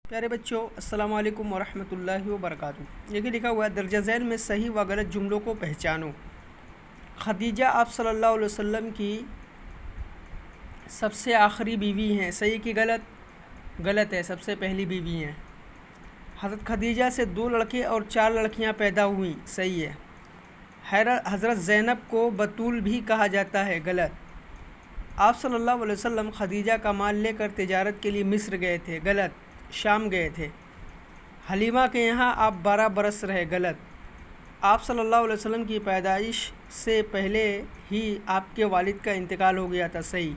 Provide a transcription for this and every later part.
پیارے بچوں، السلام علیکم ورحمۃ اللہ وبرکاتہ۔ یہ لکھا ہوا ہے درجہ ذیل میں صحیح و غلط جملوں کو پہچانو۔ خدیجہ آپ صلی اللہ علیہ وسلم کی سب سے آخری بیوی ہیں، صحیح کی غلط ہے، سب سے پہلی بیوی ہیں۔ حضرت خدیجہ سے 2 لڑکے اور 4 لڑکیاں پیدا ہوئیں، صحیح ہے۔ حضرت زینب کو بتول بھی کہا جاتا ہے، غلط۔ آپ صلی اللہ علیہ وسلم خدیجہ کا مال لے کر تجارت کے لیے مصر گئے تھے، غلط۔ شام گئے تھے۔ حلیمہ کے یہاں آپ 12 برس رہے، غلط۔ آپ صلی اللہ علیہ وسلم کی پیدائش سے پہلے ہی آپ کے والد کا انتقال ہو گیا تھا، صحیح۔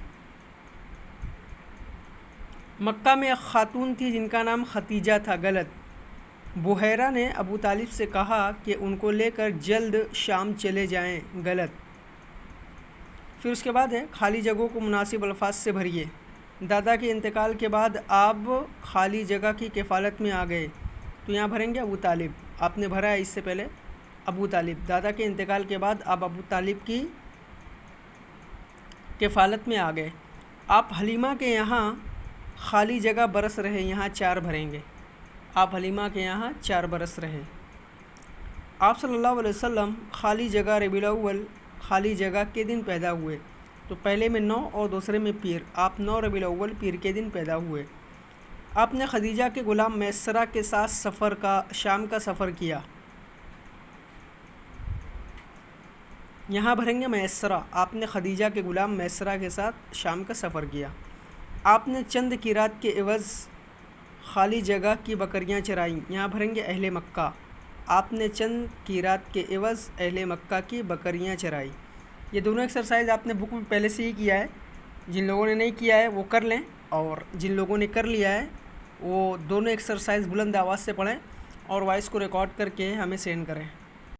مکہ میں ایک خاتون تھی جن کا نام ختیجہ تھا، غلط۔ بحیرہ نے ابو طالب سے کہا کہ ان کو لے کر جلد شام چلے جائیں، غلط۔ پھر اس کے بعد ہے خالی جگہوں کو مناسب الفاظ سے بھریے۔ دادا کے انتقال کے بعد آپ خالی جگہ کی کفالت میں آ گئے، تو یہاں بھریں گے ابو طالب۔ آپ نے بھرا ہے اس سے پہلے ابو طالب۔ دادا کے انتقال کے بعد آپ ابو طالب کی کفالت میں آ گئے۔ آپ حلیمہ کے یہاں خالی جگہ برس رہے، یہاں 4 بھریں گے۔ آپ حلیمہ کے یہاں 4 برس رہے۔ آپ صلی اللہ علیہ وسلم خالی جگہ ربیع الاول خالی جگہ کے دن پیدا ہوئے، تو پہلے میں 9 اور دوسرے میں پیر۔ آپ 9 ربیع الاول پیر کے دن پیدا ہوئے۔ آپ نے خدیجہ کے غلام میسرہ کے ساتھ شام کا سفر کیا، یہاں بھریں گے میسرہ۔ آپ نے خدیجہ کے غلام میسرہ کے ساتھ شام کا سفر کیا۔ آپ نے چند قیرات کے عوض خالی جگہ کی بکریاں چرائیں، یہاں بھریں گے اہل مکہ۔ آپ نے چند قیرات کے عوض اہل مکہ کی بکریاں چرائی۔ یہ دونوں ایکسرسائز آپ نے بک میں پہلے سے ہی کیا ہے، جن لوگوں نے نہیں کیا ہے وہ کر لیں، اور جن لوگوں نے کر لیا ہے وہ دونوں ایکسرسائز بلند آواز سے پڑھیں اور وائس کو ریکارڈ کر کے ہمیں سینڈ کریں۔